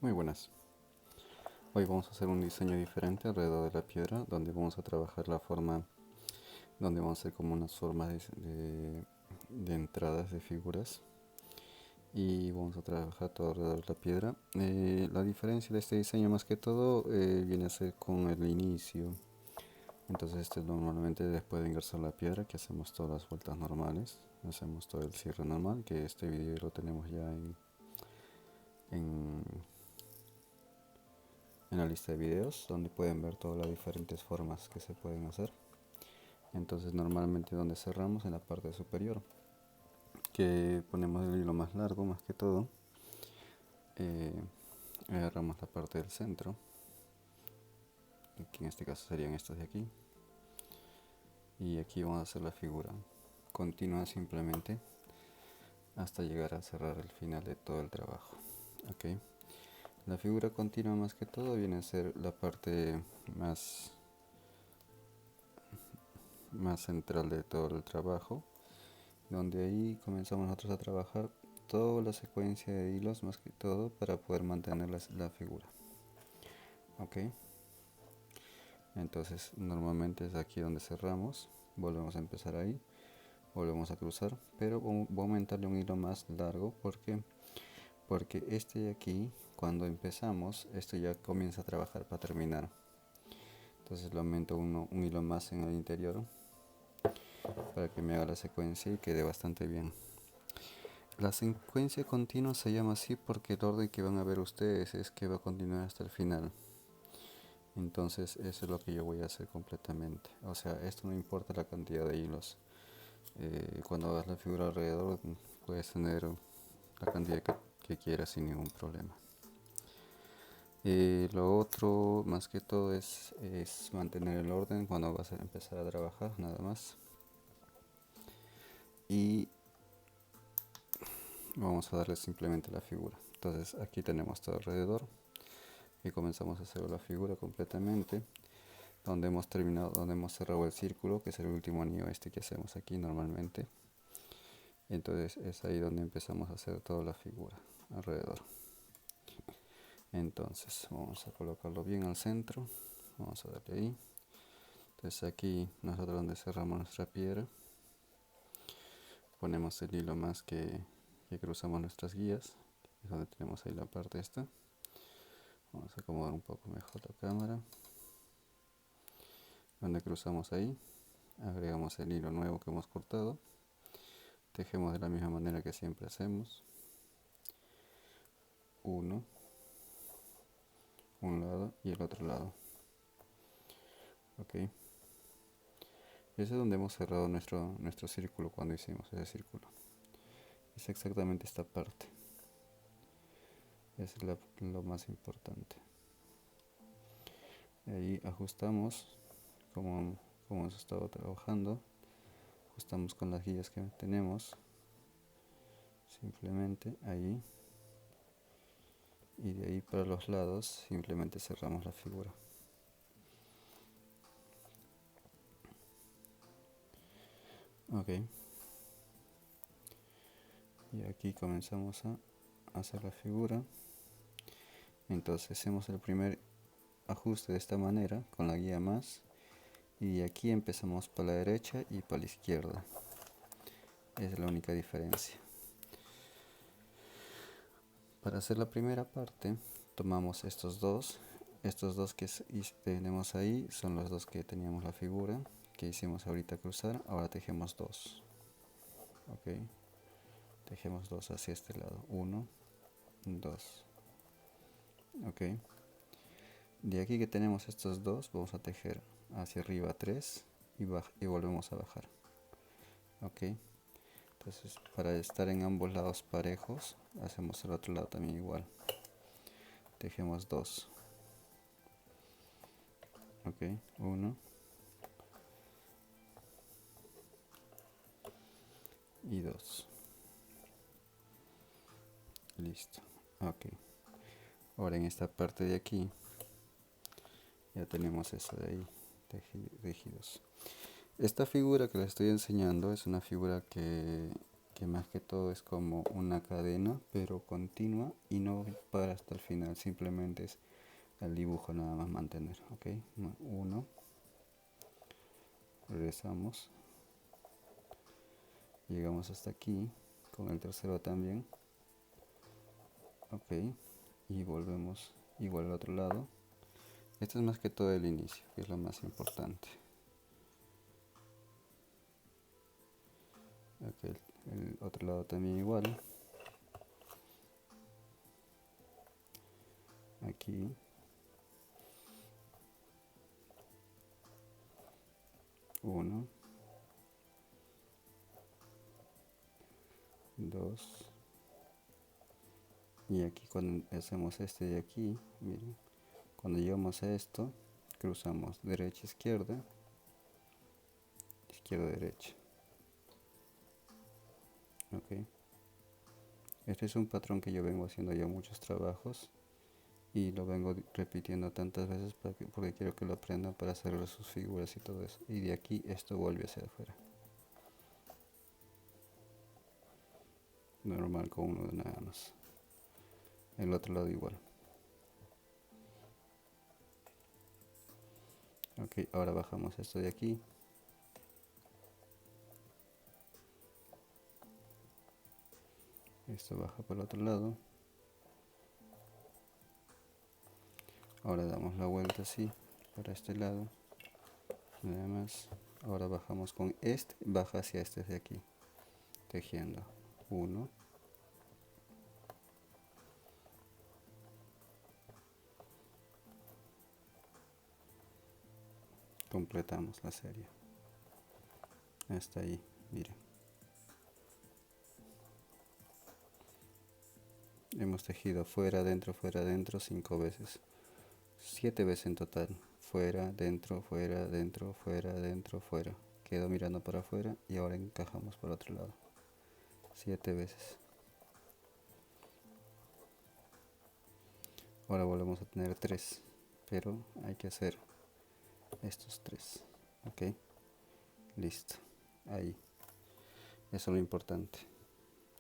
Muy buenas. Hoy vamos a hacer un diseño diferente alrededor de la piedra, donde vamos a trabajar la forma, donde vamos a hacer como unas formas de entradas de figuras y vamos a trabajar todo alrededor de la piedra. La diferencia de este diseño más que todo viene a ser con el inicio. Entonces este es normalmente después de ingresar la piedra que hacemos todas las vueltas normales, hacemos todo el cierre normal, que este video lo tenemos ya en en la lista de videos donde pueden ver todas las diferentes formas que se pueden hacer. Entonces normalmente donde cerramos en la parte superior, que ponemos el hilo más largo más que todo, eh, agarramos la parte del centro, que en este caso serían estas de aquí, y aquí vamos a hacer la figura continua simplemente hasta llegar a cerrar el final de todo el trabajo. Okay. La figura continua más que todo viene a ser la parte más central de todo el trabajo, donde ahí comenzamos nosotros a trabajar toda la secuencia de hilos más que todo para poder mantener la figura. Ok, entonces normalmente es aquí donde cerramos, volvemos a empezar ahí, volvemos a cruzar, pero voy a aumentarle un hilo más largo porque este de aquí, cuando empezamos, esto ya comienza a trabajar para terminar. Entonces le aumento un hilo más en el interior para que me haga la secuencia y quede bastante bien. La secuencia continua se llama así porque el orden que van a ver ustedes es que va a continuar hasta el final. Entonces eso es lo que yo voy a hacer completamente. O sea, esto no importa la cantidad de hilos. Cuando hagas la figura alrededor puedes tener la cantidad que quieras sin ningún problema. Lo otro más que todo es mantener el orden cuando vas a empezar a trabajar nada más. Y vamos a darle simplemente la figura. Entonces aquí tenemos todo alrededor y comenzamos a hacer la figura completamente, donde hemos terminado, donde hemos cerrado el círculo, que es el último anillo este que hacemos aquí normalmente. Entonces es ahí donde empezamos a hacer toda la figura alrededor. Entonces vamos a colocarlo bien al centro, vamos a darle ahí. Entonces aquí nosotros donde cerramos nuestra piedra ponemos el hilo más que cruzamos nuestras guías, es donde tenemos ahí la parte esta. Vamos a acomodar un poco mejor la cámara. Donde cruzamos ahí, agregamos el hilo nuevo que hemos cortado, tejemos de la misma manera que siempre hacemos, uno, un lado y el otro lado. Ok, ese es donde hemos cerrado nuestro círculo cuando hicimos ese círculo. Es exactamente esta parte, es lo más importante. Ahí ajustamos como hemos estado trabajando, ajustamos con las guías que tenemos, simplemente ahí, y de ahí para los lados simplemente cerramos la figura. Ok, y aquí comenzamos a hacer la figura. Entonces hacemos el primer ajuste de esta manera con la guía más, y aquí empezamos para la derecha y para la izquierda. Esa es la única diferencia. Para hacer la primera parte tomamos estos dos que tenemos ahí son los dos que teníamos la figura que hicimos ahorita cruzar. Ahora tejemos dos. Ok, tejemos dos hacia este lado, uno, dos. Ok, de aquí que tenemos estos dos vamos a tejer hacia arriba 3 y volvemos a bajar. Ok, entonces para estar en ambos lados parejos hacemos el otro lado también igual, tejemos 2. Ok, 1 y 2. Listo. Ok, ahora en esta parte de aquí ya tenemos eso de ahí tejidos. Esta figura que les estoy enseñando es una figura que que más que todo es como una cadena pero continua y no para hasta el final, simplemente es el dibujo nada más mantener. Ok, uno, regresamos, llegamos hasta aquí, con el tercero también. Ok, y volvemos igual al otro lado. Esto es más que todo el inicio, que es lo más importante. Ok, el otro lado también igual. Aquí. Uno, dos. Y aquí cuando hacemos este de aquí, miren, cuando llegamos a esto, cruzamos derecha, izquierda, izquierda, derecha. Ok. Este es un patrón que yo vengo haciendo ya muchos trabajos y lo vengo repitiendo tantas veces porque quiero que lo aprendan para hacer sus figuras y todo eso. Y de aquí esto vuelve hacia afuera. Normal con uno de nada más. El otro lado igual. Ok, ahora bajamos esto de aquí. Esto baja por el otro lado. Ahora damos la vuelta así para este lado. Nada más. Ahora bajamos con este, baja hacia este de aquí. Tejiendo. Uno. Completamos la serie. Hasta ahí, miren. Hemos tejido fuera, adentro 5 veces. 7 veces en total. Fuera, dentro, fuera, dentro, fuera, dentro, fuera. Quedo mirando para afuera y ahora encajamos por otro lado. 7 veces. Ahora volvemos a tener 3. Pero hay que hacer estos 3. Ok. Listo. Ahí. Eso es lo importante.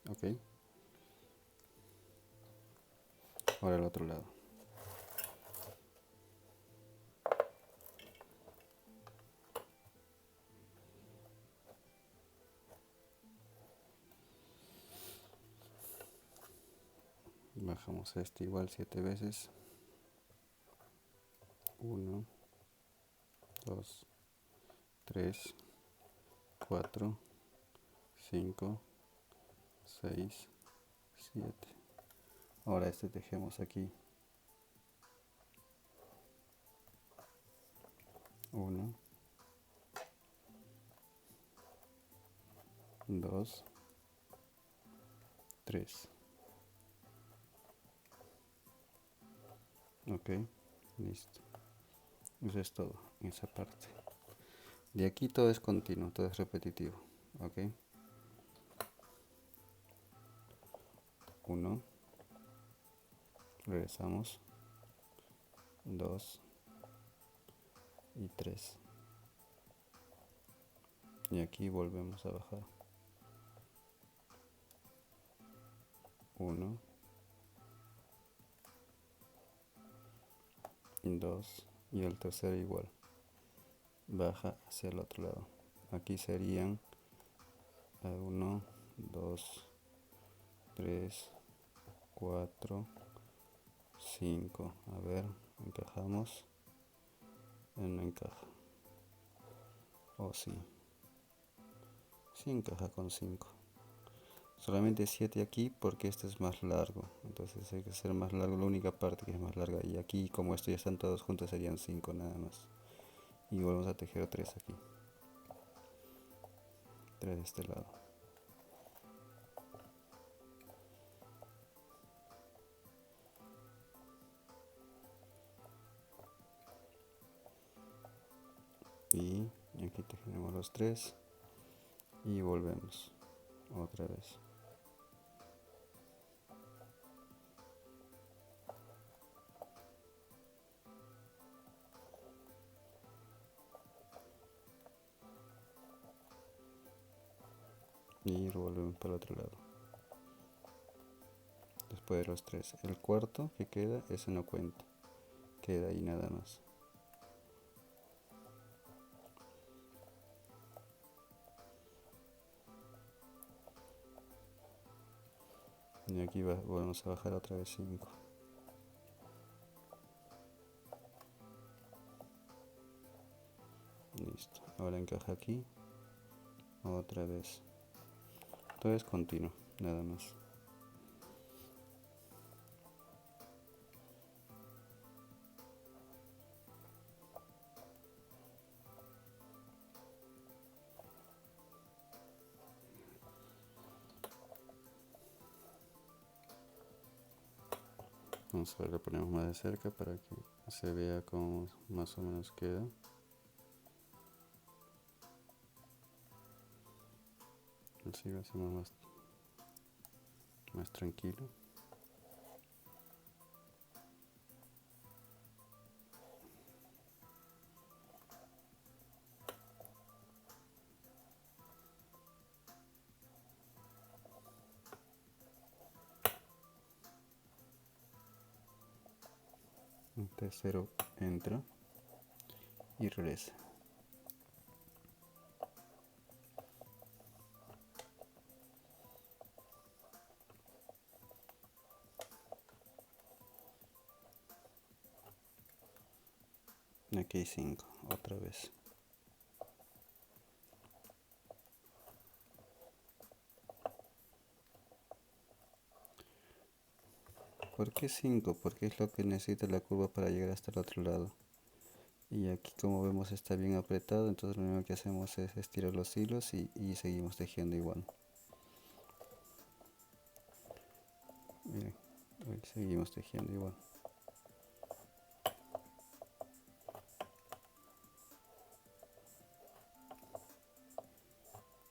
Ok. Ahora el otro lado. Bajamos este igual 7 veces. 1, 2, 3, 4, 5, 6, 7. Ahora este tejemos aquí. 1, 2, 3. Ok, listo. Eso es todo en esa parte. De aquí todo es continuo, todo es repetitivo. Ok. 1, regresamos. 2 y 3. Y aquí volvemos a bajar. 1, 2 y el tercero igual. Baja hacia el otro lado. Aquí serían 1, 2, 3, 4, 5. A ver, encajamos. No encaja. O sí. Sí encaja con 5. Solamente 7 aquí porque este es más largo. Entonces hay que hacer más largo la única parte que es más larga. Y aquí como esto ya están todos juntos serían 5 nada más. Y volvemos a tejer 3 aquí. 3 de este lado. Y aquí tejemos los 3. Y volvemos. Otra vez. y volvemos para el otro lado. Después de los 3, el cuarto que queda, ese no cuenta, queda ahí nada más. Y aquí volvemos a bajar otra vez 5. Listo, ahora encaja aquí otra vez. Todo es continuo, nada más. Vamos a ver, lo ponemos más de cerca para que se vea cómo más o menos queda. Así lo hacemos más tranquilo. El tercero entra y regresa. Aquí hay 5, otra vez. ¿Por qué 5? Porque es lo que necesita la curva para llegar hasta el otro lado. Y aquí, como vemos, está bien apretado, entonces lo único que hacemos es estirar los hilos y seguimos tejiendo igual. Miren, seguimos tejiendo igual.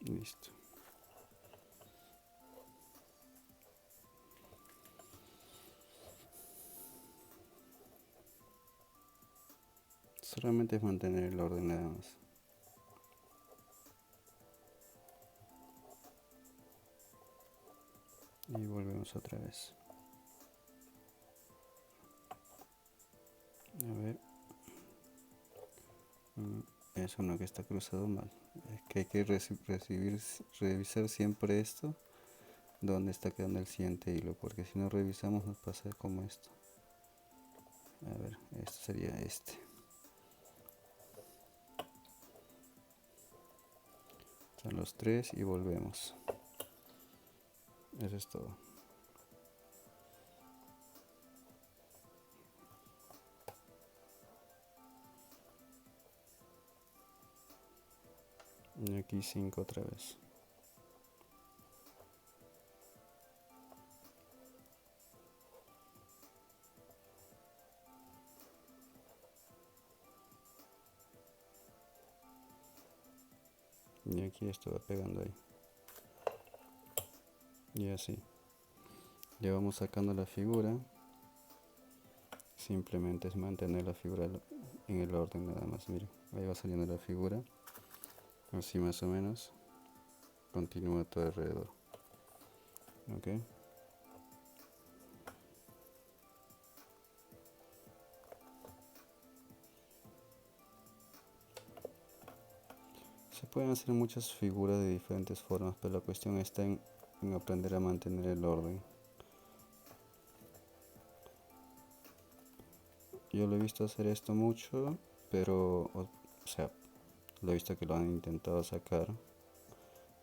Listo. Solamente es mantener el orden nada más. Y volvemos otra vez. A ver. Eso no, que está cruzado mal. Es que hay que revisar siempre esto, donde está quedando el siguiente hilo, porque si no revisamos nos pasa como esto. A ver, esto sería este. Son los 3 y volvemos. Eso es todo. Y aquí 5 otra vez. Y aquí esto va pegando ahí. Y así. Ya vamos sacando la figura. Simplemente es mantener la figura en el orden nada más. Miren, ahí va saliendo la figura. Así más o menos. Continúa todo alrededor. Ok. Se pueden hacer muchas figuras de diferentes formas, pero la cuestión está en aprender a mantener el orden. Yo lo he visto hacer esto mucho, pero, o sea, lo he visto que lo han intentado sacar,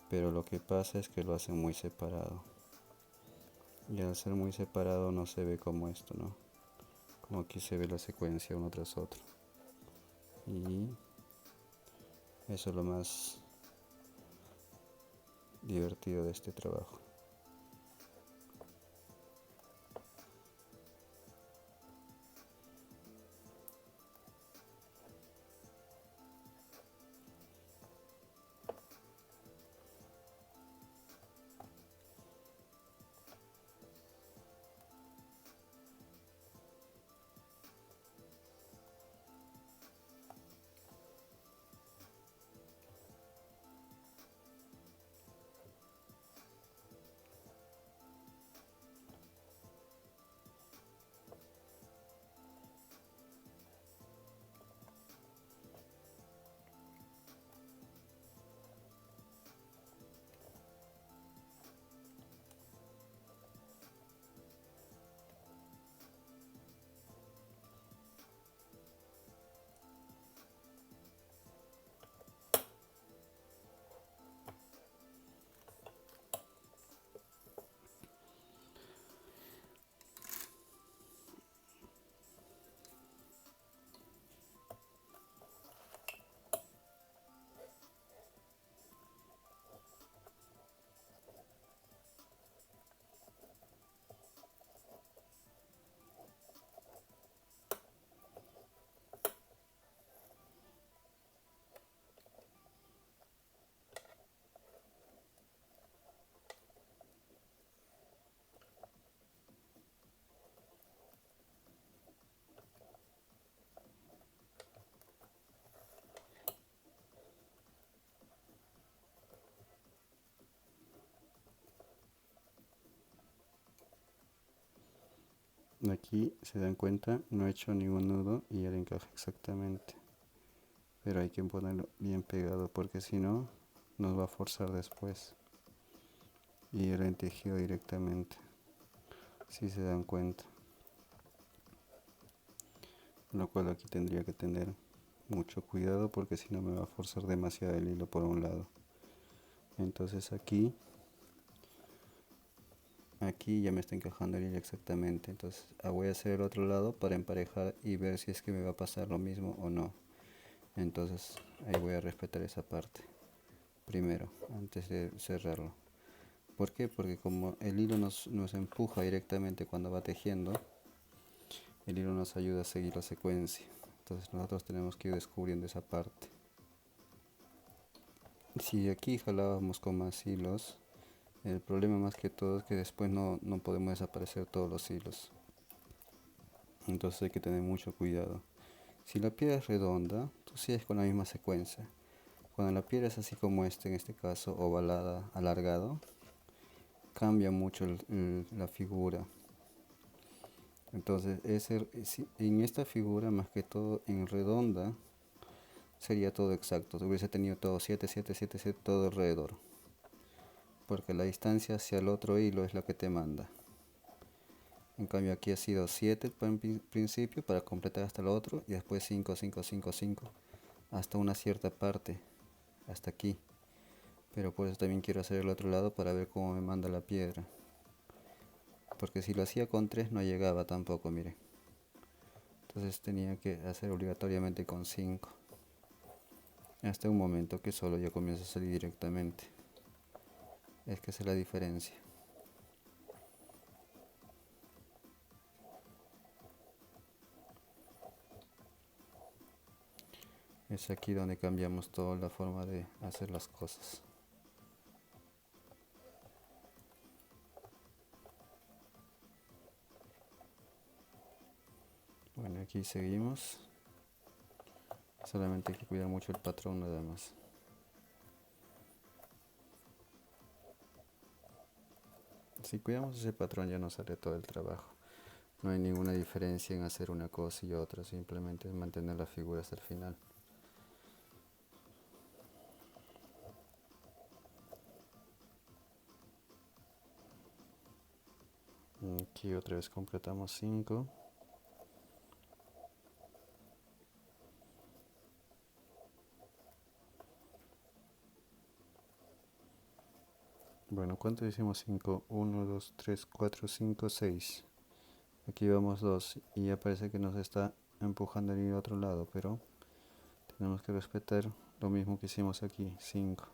pero lo que pasa es que lo hacen muy separado. Y al ser muy separado no se ve como esto, ¿no? Como aquí se ve la secuencia uno tras otro. Y eso es lo más divertido de este trabajo. Aquí se dan cuenta, no he hecho ningún nudo y ya le encaja exactamente. Pero hay que ponerlo bien pegado porque si no nos va a forzar después. Y el tejido directamente, si se dan cuenta. Lo cual aquí tendría que tener mucho cuidado porque si no me va a forzar demasiado el hilo por un lado. Entonces aquí ya me está encajando el hilo exactamente. Entonces voy a hacer el otro lado para emparejar y ver si es que me va a pasar lo mismo o no. Entonces ahí voy a respetar esa parte primero antes de cerrarlo. ¿Por qué? Porque como el hilo nos empuja directamente cuando va tejiendo, el hilo nos ayuda a seguir la secuencia. Entonces nosotros tenemos que ir descubriendo esa parte. Si aquí jalábamos con más hilos, el problema más que todo es que después no podemos desaparecer todos los hilos. Entonces hay que tener mucho cuidado. Si la piedra es redonda, tú sigues con la misma secuencia. Cuando la piedra es así como en este caso, ovalada, alargado, cambia mucho la figura. Entonces en esta figura, más que todo en redonda, sería todo exacto. Hubiese tenido todo 7, 7, 7, 7, todo alrededor. Porque la distancia hacia el otro hilo es la que te manda. En cambio aquí ha sido 7 en principio para completar hasta el otro y después 5, 5, 5, 5 hasta una cierta parte, hasta aquí. Pero por eso también quiero hacer el otro lado para ver cómo me manda la piedra. Porque si lo hacía con 3 no llegaba tampoco, mire. Entonces tenía que hacer obligatoriamente con 5. Hasta un momento que solo ya comienza a salir directamente. Es que esa es la diferencia. Es aquí donde cambiamos toda la forma de hacer las cosas. Bueno, aquí seguimos. Solamente hay que cuidar mucho el patrón nada más. Si cuidamos ese patrón ya nos sale todo el trabajo. No hay ninguna diferencia en hacer una cosa y otra, simplemente es mantener la figura hasta el final. Aquí otra vez completamos 5. Bueno, ¿cuánto hicimos 5? 1, 2, 3, 4, 5, 6. Aquí vamos 2 y ya parece que nos está empujando en el otro lado, pero tenemos que respetar lo mismo que hicimos aquí. 5,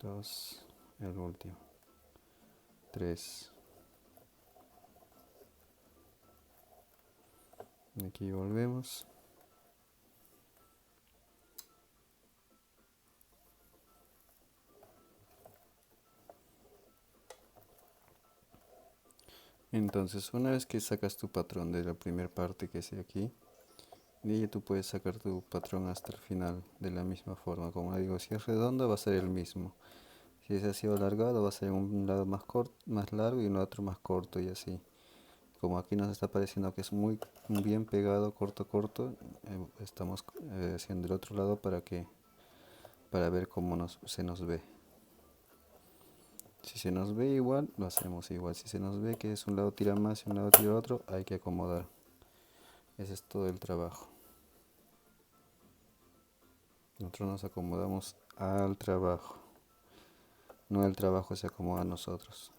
2, el último, 3. Aquí volvemos. Entonces, una vez que sacas tu patrón de la primera parte que es aquí, de ahí tú puedes sacar tu patrón hasta el final de la misma forma. Como digo, si es redondo va a ser el mismo. Si es así alargado va a ser un lado más corto, más largo y un otro más corto y así. Como aquí nos está pareciendo que es muy bien pegado, corto, corto, estamos haciendo el otro lado para ver cómo se nos ve. Si se nos ve igual, lo hacemos igual. Si se nos ve que es un lado tira más y un lado tira otro, hay que acomodar. Ese es todo el trabajo. Nosotros nos acomodamos al trabajo. No el trabajo se acomoda a nosotros.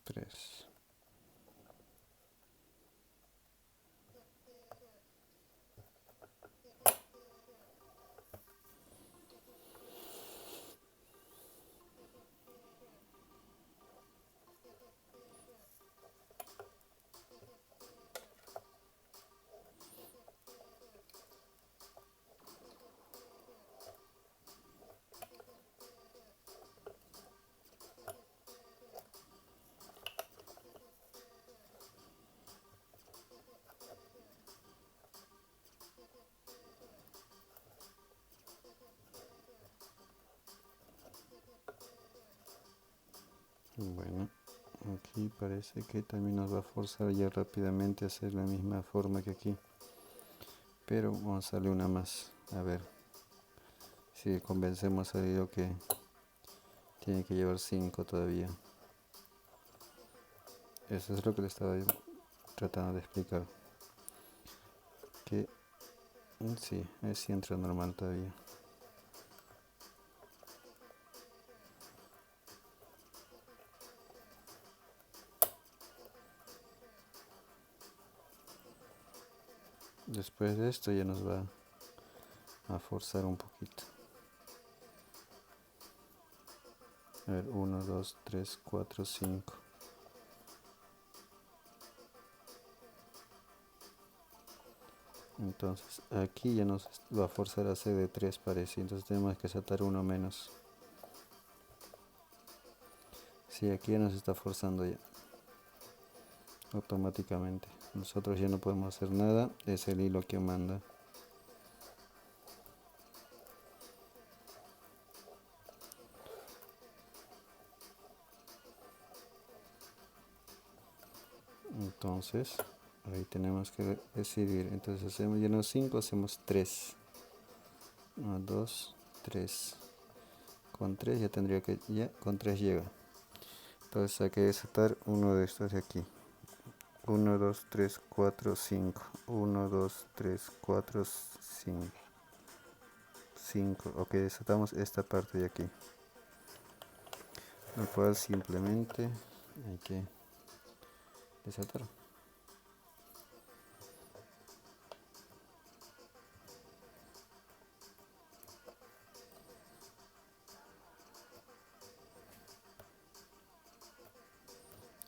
Tres. Bueno, aquí parece que también nos va a forzar ya rápidamente a hacer la misma forma que aquí, pero vamos a darle una más, a ver si convencemos al hilo que tiene que llevar 5 todavía. Eso es lo que le estaba tratando de explicar, que sí, es centro normal todavía. Después de esto ya nos va a forzar un poquito. A ver, 1, 2, 3, 4, 5. Entonces aquí ya nos va a forzar a hacer de 3 parece, entonces tenemos que saltar uno menos. Sí, aquí ya nos está forzando ya automáticamente. Nosotros ya no podemos hacer nada, es el hilo que manda. Entonces ahí tenemos que decidir. Entonces hacemos ya no 5, hacemos 3. 1, 2, 3. Con 3 ya tendría que, ya con 3 llega. Entonces hay que desatar uno de estos de aquí. 1, 2, 3, 4, 5. 1, 2, 3, 4, 5. 5. Ok, desatamos esta parte de aquí. Lo cual simplemente hay que desatar.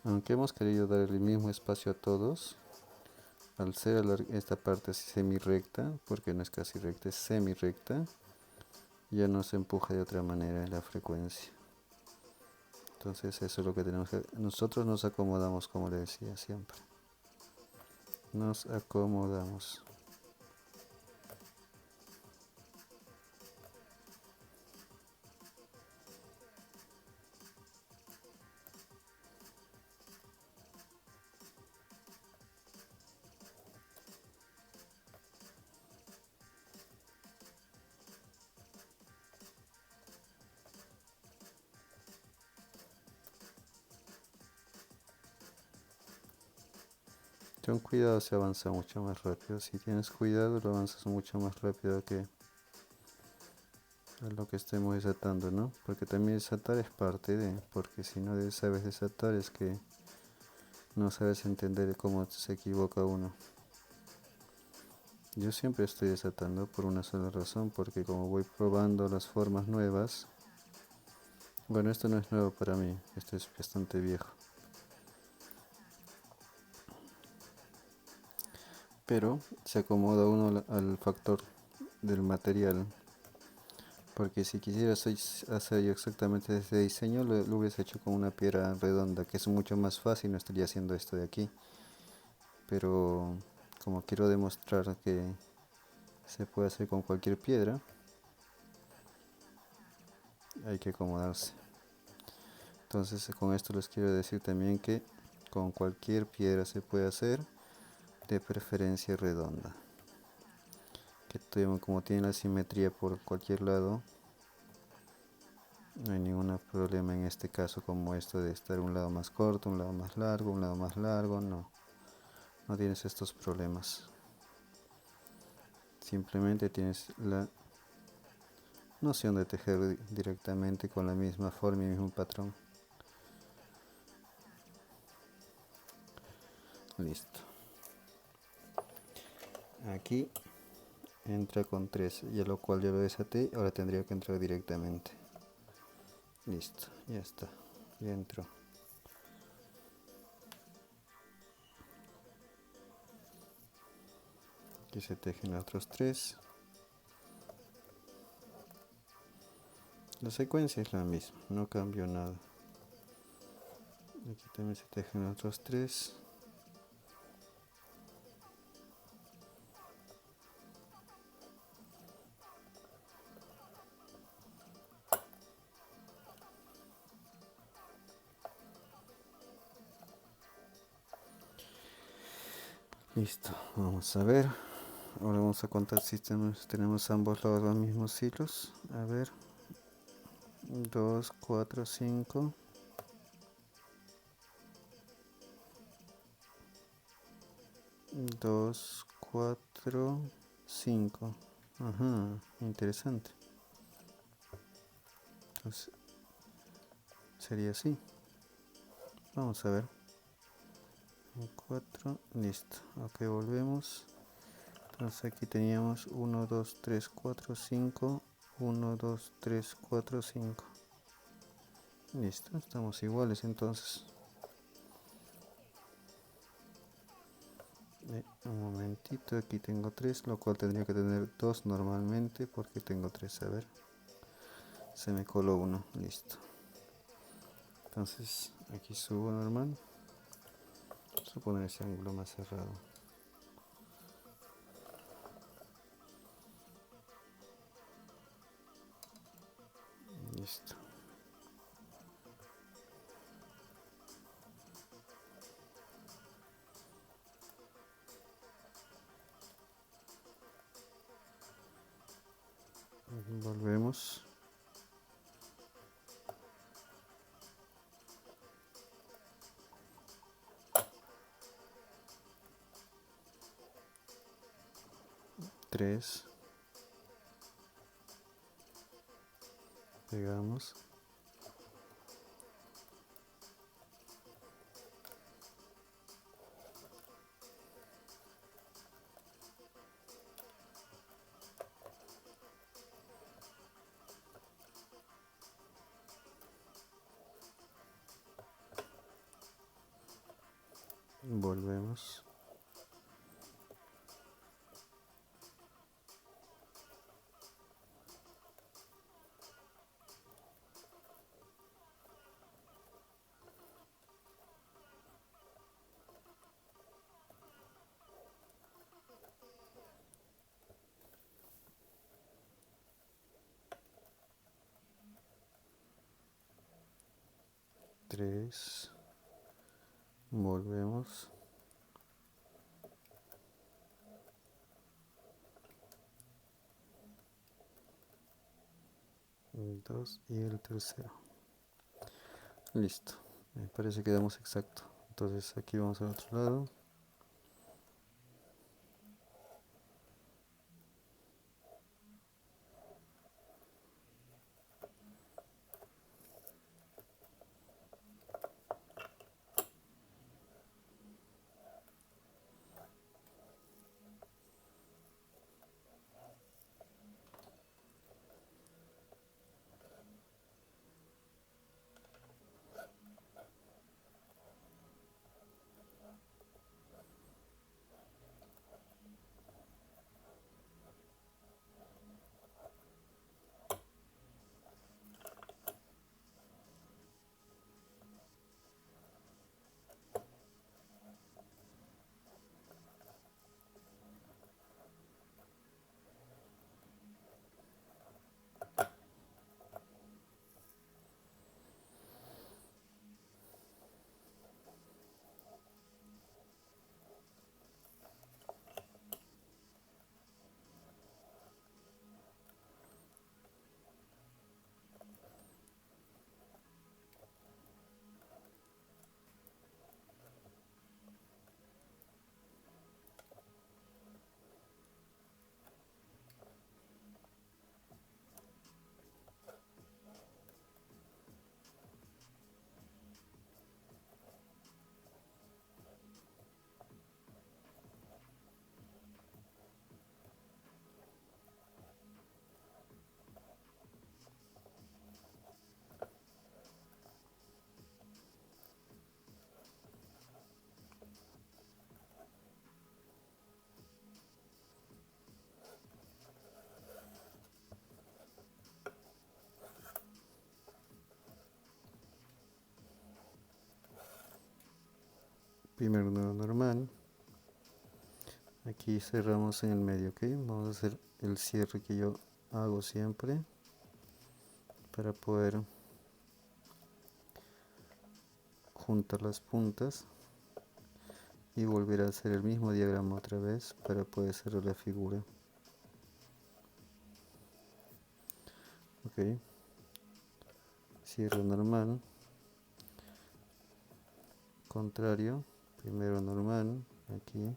Aunque hemos querido dar el mismo espacio a todos, al ser esta parte semi recta, porque no es casi recta, es semi recta, ya nos empuja de otra manera la frecuencia. Entonces eso es lo que tenemos que... Nosotros nos acomodamos, como le decía siempre. Nos acomodamos. Con cuidado se avanza mucho más rápido. Si tienes cuidado, lo avanzas mucho más rápido que a lo que estemos desatando, ¿no? Porque también desatar es parte de, porque si no sabes desatar es que no sabes entender cómo se equivoca uno. Yo siempre estoy desatando por una sola razón, porque como voy probando las formas nuevas, bueno, esto no es nuevo para mí, esto es bastante viejo. Pero se acomoda uno al factor del material, porque si quisiera hacer yo exactamente ese diseño, lo hubiese hecho con una piedra redonda, que es mucho más fácil, no estaría haciendo esto de aquí. Pero como quiero demostrar que se puede hacer con cualquier piedra, hay que acomodarse. Entonces con esto les quiero decir también que con cualquier piedra se puede hacer, de preferencia redonda, que como tiene la simetría por cualquier lado, no hay ningún problema en este caso, como esto de estar un lado más corto, un lado más largo, un lado más largo, no tienes estos problemas. Simplemente tienes la noción de tejer directamente con la misma forma y el mismo patrón. Listo. Aquí entra con 3, y a lo cual ya lo desaté, ahora tendría que entrar directamente. Listo, ya está, ya entró. Aquí se tejen los otros 3. La secuencia es la misma, no cambió nada. Aquí también se tejen los otros 3. Listo, vamos a ver. Ahora vamos a contar si tenemos ambos lados los mismos hilos. A ver, 2 4 5 2 4 5. Ajá, interesante. Entonces sería así. Vamos a ver. 4, listo. Ok, volvemos. Entonces aquí teníamos 1 2 3 4 5. 1 2 3 4 5. Listo, estamos iguales entonces. Un momentito, aquí tengo 3, lo cual tendría que tener 2 normalmente porque tengo 3. A ver, se me coló uno, listo. Entonces aquí subo normal. Vamos a poner ese ángulo más cerrado. Listo. Volvemos. Tres. Pegamos. Volvemos. Tres. Volvemos. 2 y el tercero. Listo. Me parece que quedamos exacto. Entonces aquí vamos al otro lado. Primer nudo normal. Aquí cerramos en el medio, ok. Vamos a hacer el cierre que yo hago siempre para poder juntar las puntas. y volver a hacer el mismo diagrama otra vez para poder cerrar la figura. Ok, cierre normal, contrario, primero normal, aquí,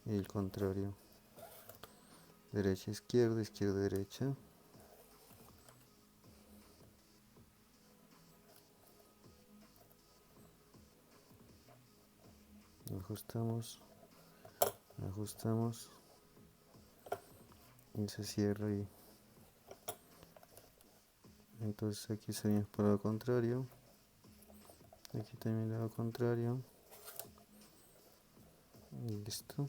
y el contrario, derecha, izquierda, izquierda, derecha. Ajustamos, ajustamos y se cierra ahí. Entonces aquí seguimos por el lado contrario, aquí también el lado contrario, y listo,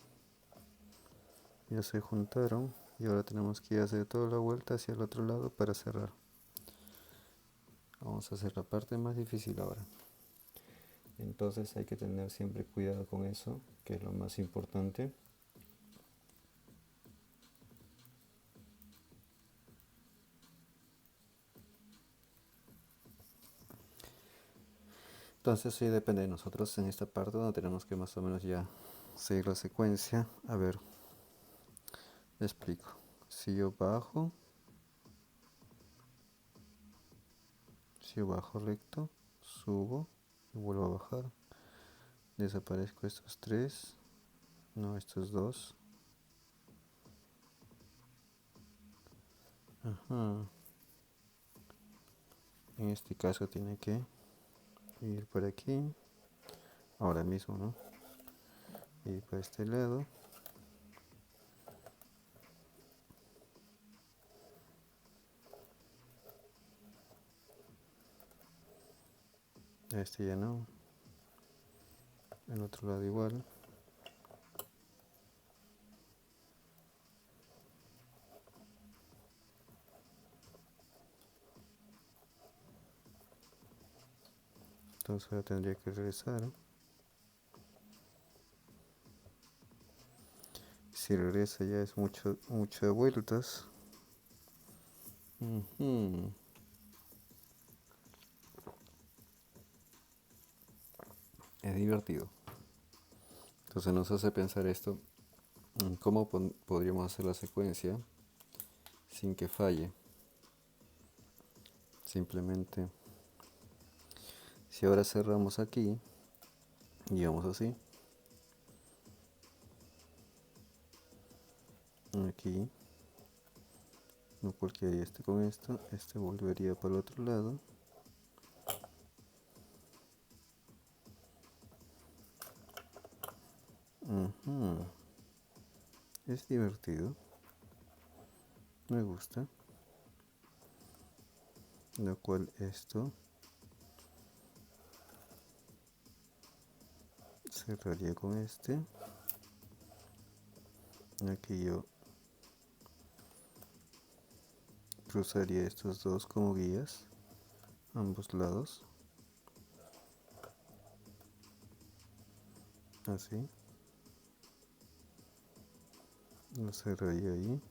ya se juntaron y ahora tenemos que hacer toda la vuelta hacia el otro lado para cerrar. Vamos a hacer la parte más difícil ahora. Entonces hay que tener siempre cuidado con eso, que es lo más importante. Entonces sí depende de nosotros en esta parte donde tenemos que más o menos ya seguir la secuencia. A ver, le explico. Si yo bajo recto, subo y vuelvo a bajar. Desaparezco estos tres, no estos dos. Ajá. En este caso tiene que ir por aquí, ahora mismo, ¿no? Y por este lado. Este ya no. El otro lado igual. Entonces ahora tendría que regresar. Si regresa ya es mucho de vueltas. Es divertido. Entonces nos hace pensar esto, cómo podríamos hacer la secuencia sin que falle. Simplemente, si ahora cerramos aquí y vamos así, aquí, no cualquiera este con esto, este volvería para el otro lado. Es divertido, me gusta. Lo cual esto cerraría con este. Aquí yo cruzaría estos dos como guías, ambos lados, así. Lo cerraría ahí.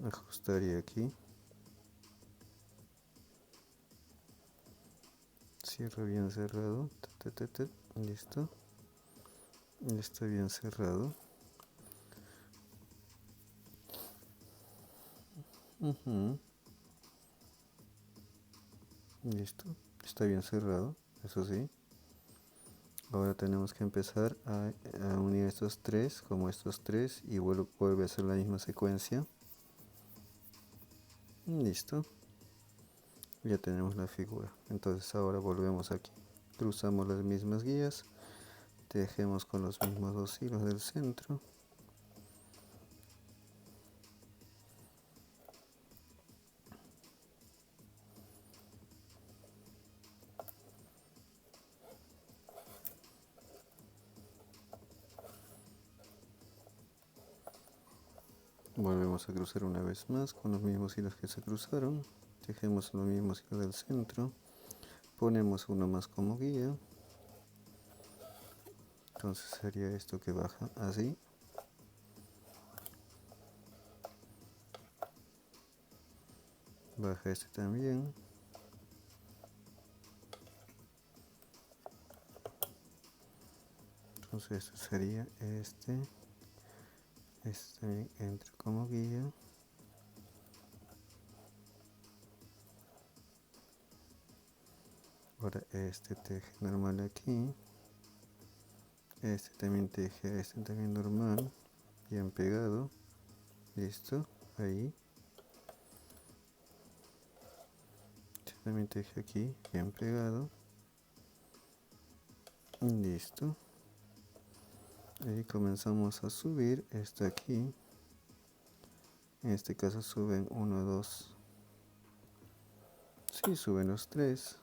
Ajustaría aquí. Cierro bien cerrado. Listo. Está bien cerrado. Listo. Está bien cerrado. Eso sí. Ahora tenemos que empezar a unir estos tres como estos tres y vuelve a hacer la misma secuencia. Listo. Ya tenemos la figura. Entonces ahora volvemos aquí. Cruzamos las mismas guías. Tejemos con los mismos dos hilos del centro. Volvemos a cruzar una vez más con los mismos hilos que se cruzaron. Tejemos los mismos hilos del centro. Ponemos uno más como guía. Entonces sería esto que baja así. baja este también, entonces esto sería este también entra como guía, ahora este teje normal aquí, este también teje este también normal, bien pegado, listo, ahí, este también teje aquí, bien pegado, listo, ahí comenzamos a subir esto aquí, en este caso suben 1, 2, sí, suben los 3,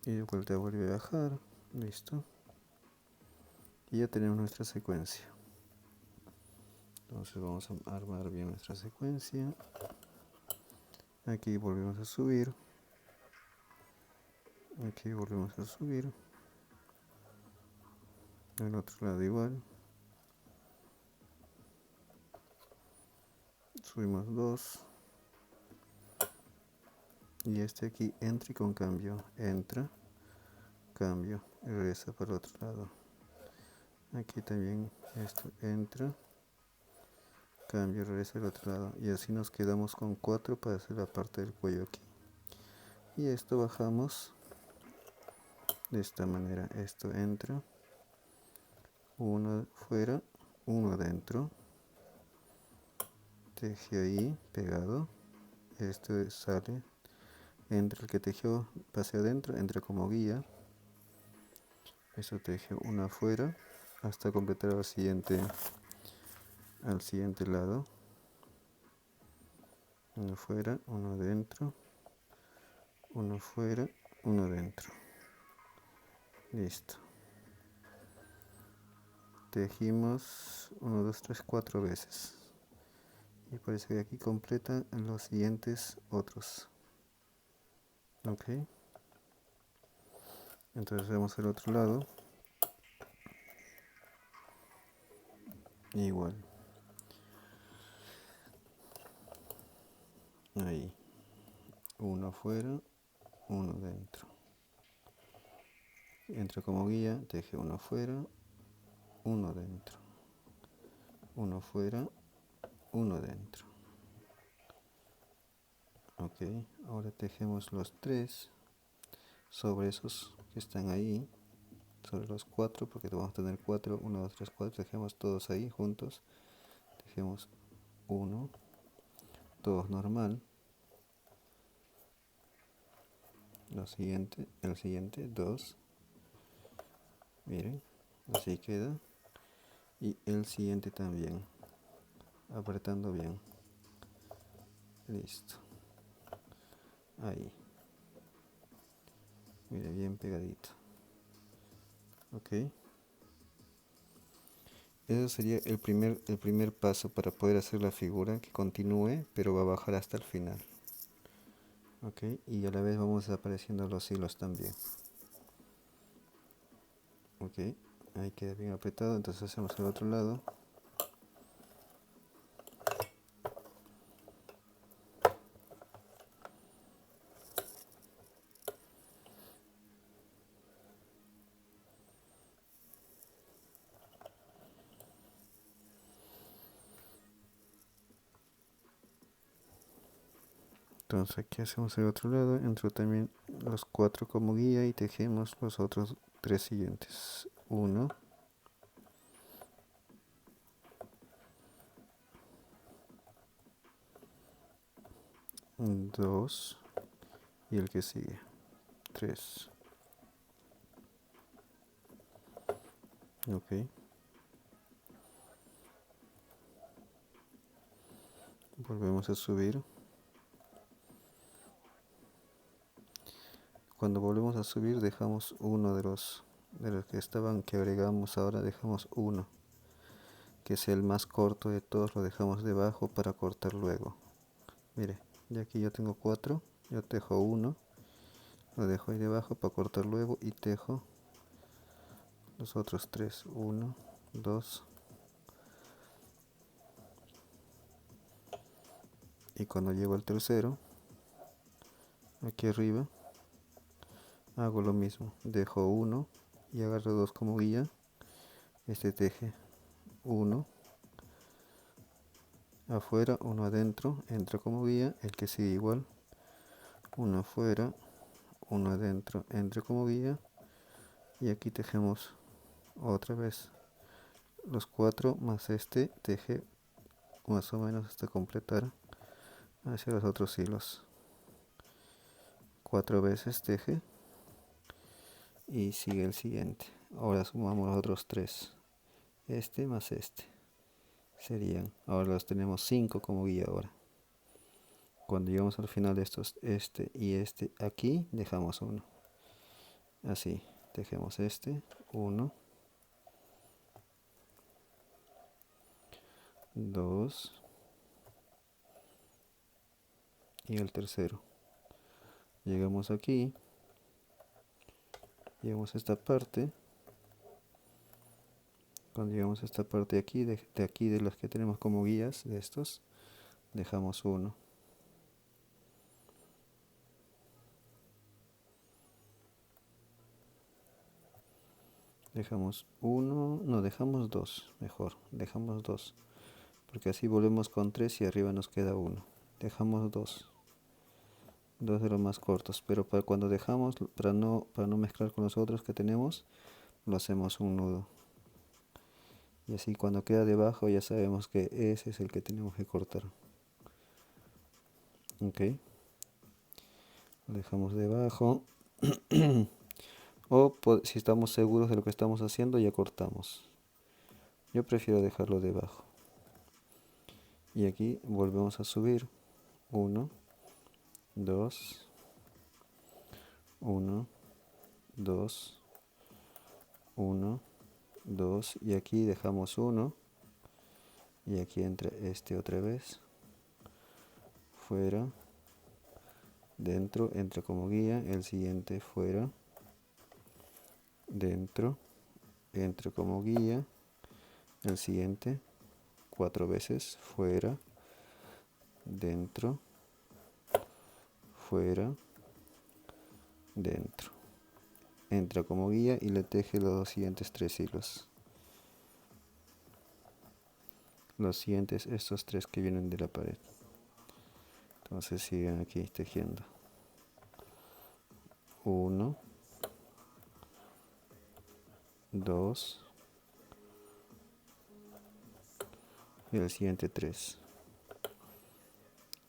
y de vuelta vuelve a bajar, listo, y ya tenemos nuestra secuencia. Entonces vamos a armar bien nuestra secuencia. Aquí volvemos a subir, aquí volvemos a subir, al otro lado igual, subimos 2, y este aquí entra y con cambio, entra, cambio, y regresa para el otro lado. Aquí también esto entra, cambio, regresa al otro lado, y así nos quedamos con 4 para hacer la parte del cuello aquí. Y esto bajamos de esta manera, esto entra, uno fuera, uno dentro, teje ahí pegado, este sale, entra el que tejió, pase adentro, entra como guía, esto teje una afuera hasta completar al siguiente lado, uno fuera, uno dentro, uno fuera, uno dentro, listo, tejimos 1, 2, 3, 4 veces, y parece que aquí completa los siguientes otros. Ok, entonces vamos al otro lado, igual, ahí, uno afuera, uno dentro, entra como guía, teje uno afuera, uno dentro, uno fuera, uno dentro. Ok, ahora tejemos los 3 sobre esos que están ahí, sobre los 4, porque vamos a tener 4, 1, 2, 3, 4, tejemos todos ahí juntos, tejemos 1, todos normal, el siguiente 2, miren, así queda, y el siguiente también, apretando bien, listo, ahí, mire, bien pegadito, ok. Eso sería el primer paso para poder hacer la figura que continúe, pero va a bajar hasta el final. Ok, y a la vez vamos desapareciendo los hilos también. Ok, ahí queda bien apretado, entonces hacemos el otro lado. Entonces aquí hacemos el otro lado, entro también los 4 como guía y tejemos los otros 3 siguientes. 1, 2 y el que sigue, 3. Ok, volvemos a subir. Cuando volvemos a subir dejamos uno de los que estaban, que agregamos ahora, dejamos uno, que es el más corto de todos, lo dejamos debajo para cortar luego. Mire, ya aquí yo tengo 4, yo tejo uno, lo dejo ahí debajo para cortar luego y tejo los otros 3, 1, 2 y cuando llego al tercero, aquí arriba, hago lo mismo, dejo uno y agarro dos como guía. Este teje uno afuera, uno adentro, entra como guía, el que sigue igual, uno afuera, uno adentro, entra como guía, y aquí tejemos otra vez los cuatro más este teje más o menos hasta completar hacia los otros hilos. Cuatro veces teje y sigue el siguiente. Ahora sumamos los otros tres, este más este serían, ahora los tenemos 5 como guía. Ahora cuando llegamos al final de estos, este y este, aquí dejamos uno, así tejemos este, 1, 2 y el tercero. Llegamos aquí, llegamos a esta parte. Cuando llegamos a esta parte de aquí, de aquí de los que tenemos como guías, de estos, dejamos uno. Dejamos uno, no, dejamos dos, mejor, dejamos dos. Porque así volvemos con tres y arriba nos queda uno. Dejamos dos. Dos de los más cortos, pero para cuando dejamos, para no mezclar con los otros que tenemos, lo hacemos un nudo. Y así cuando queda debajo ya sabemos que ese es el que tenemos que cortar. Ok. Lo dejamos debajo. O si estamos seguros de lo que estamos haciendo, ya cortamos. Yo prefiero dejarlo debajo. Y aquí volvemos a subir. 1, 2, 1, 2, 1, 2. Y aquí dejamos uno. Y aquí entra este otra vez. Fuera. Dentro, entra como guía. El siguiente fuera. Dentro, entra como guía. El siguiente 4 veces. Fuera. Dentro. Fuera. Dentro. Entra como guía y le teje los siguientes 3 hilos. Los siguientes, estos 3 que vienen de la pared. Entonces siguen aquí tejiendo. 1, 2 y el siguiente 3.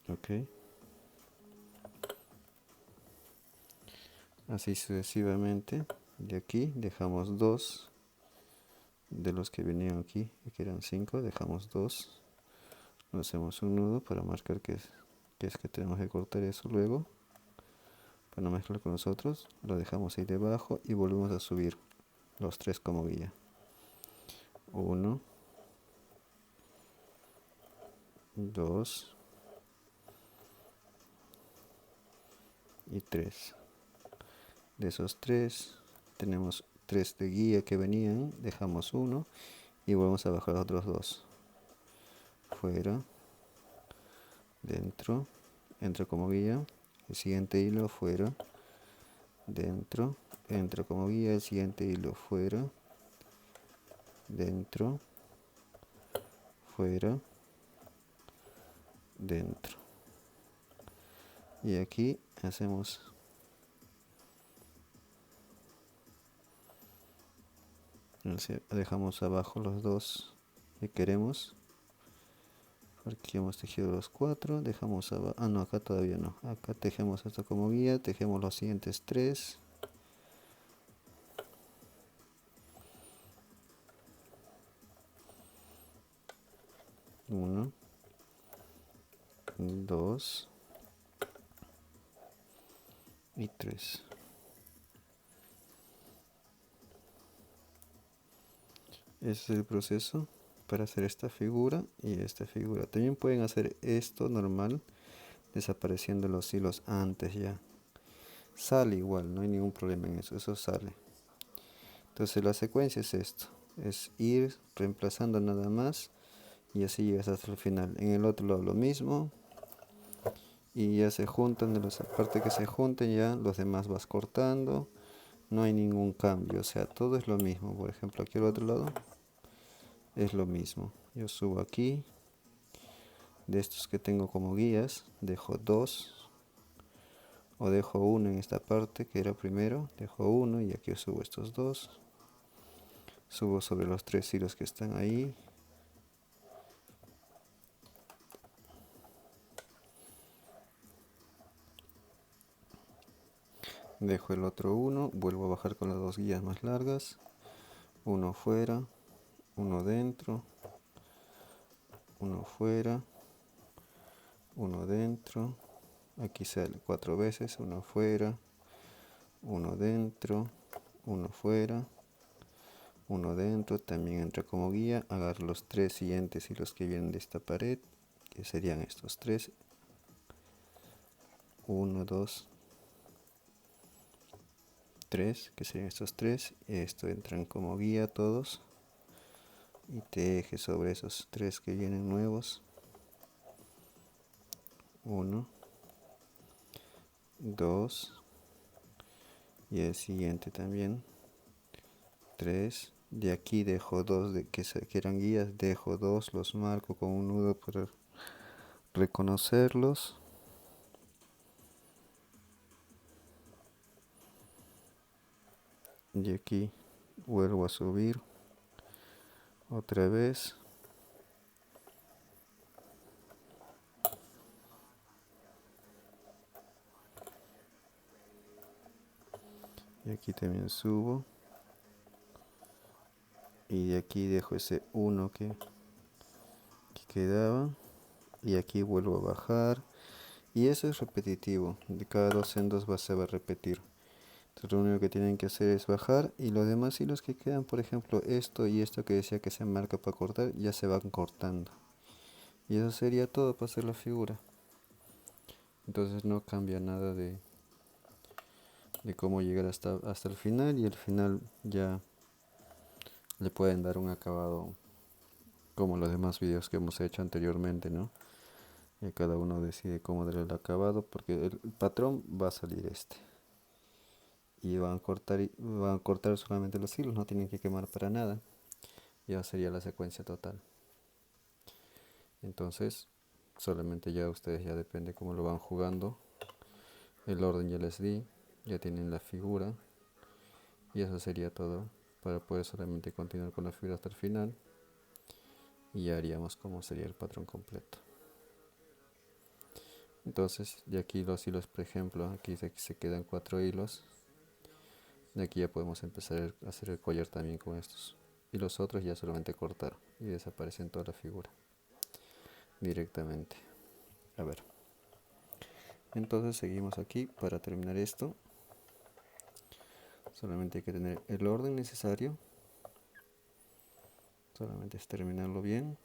Ok. Así sucesivamente. De aquí dejamos 2 de los que venían aquí, que eran 5, dejamos 2. Lo hacemos un nudo para marcar que es que tenemos que cortar eso luego. Para no mezclar con los otros, lo dejamos ahí debajo y volvemos a subir los 3 como guía. 1, 2 y 3. De esos 3 tenemos 3 de guía que venían, dejamos uno y volvemos a bajar los otros 2. Fuera, dentro, entra como guía, el siguiente hilo fuera, dentro, entra como guía, el siguiente hilo fuera, dentro, fuera, dentro. Y aquí hacemos dejamos abajo los 2 que queremos. Aquí hemos tejido los 4, dejamos abajo, no, acá todavía no, acá tejemos esto como guía, tejemos los siguientes 3. 1, 2 y 3. Ese es el proceso para hacer esta figura y esta figura. También pueden hacer esto normal, desapareciendo los hilos antes ya. Sale igual, no hay ningún problema en eso, eso sale. Entonces la secuencia es esto, es ir reemplazando nada más y así llegas hasta el final. En el otro lado lo mismo, y ya se juntan, de los aparte que se junten ya los demás vas cortando, no hay ningún cambio, o sea, todo es lo mismo. Por ejemplo, aquí al otro lado es lo mismo. Yo subo aquí, de estos que tengo como guías, dejo dos o dejo uno en esta parte que era primero, dejo uno y aquí subo estos dos, subo sobre los tres hilos que están ahí, dejo el otro uno, vuelvo a bajar con las dos guías más largas, uno fuera, uno dentro, uno fuera, uno dentro, aquí sale cuatro veces, uno fuera, uno dentro, uno fuera, uno dentro, también entra como guía, agarro los tres siguientes y los que vienen de esta pared, que serían estos tres, uno, dos, tres, que serían estos tres, esto entran como guía todos, y teje sobre esos tres que vienen nuevos, uno, dos, y el siguiente también, tres, de aquí dejo dos que eran guías, dejo dos, los marco con un nudo para reconocerlos, y aquí vuelvo a subir otra vez, y aquí también subo, y de aquí dejo ese uno que quedaba, y aquí vuelvo a bajar, y eso es repetitivo, de cada dos en dos se va a repetir. Entonces lo único que tienen que hacer es bajar, y los demás hilos que quedan, por ejemplo esto y esto que decía que se marca para cortar, ya se van cortando, y eso sería todo para hacer la figura. Entonces no cambia nada de cómo llegar hasta el final, y al final ya le pueden dar un acabado como los demás videos que hemos hecho anteriormente, ¿no? Y cada uno decide cómo darle el acabado, porque el patrón va a salir este, y van a cortar solamente los hilos, no tienen que quemar para nada. Ya sería la secuencia total. Entonces solamente ya ustedes ya depende cómo lo van jugando. El orden ya les di, ya tienen la figura, y eso sería todo para poder solamente continuar con la figura hasta el final, y ya haríamos cómo sería el patrón completo. Entonces de aquí los hilos, por ejemplo, aquí se quedan cuatro hilos, de aquí ya podemos empezar a hacer el collar también con estos, y los otros ya solamente cortar y desaparecen toda la figura directamente. A ver, entonces seguimos aquí para terminar esto. Solamente hay que tener el orden necesario, solamente es terminarlo bien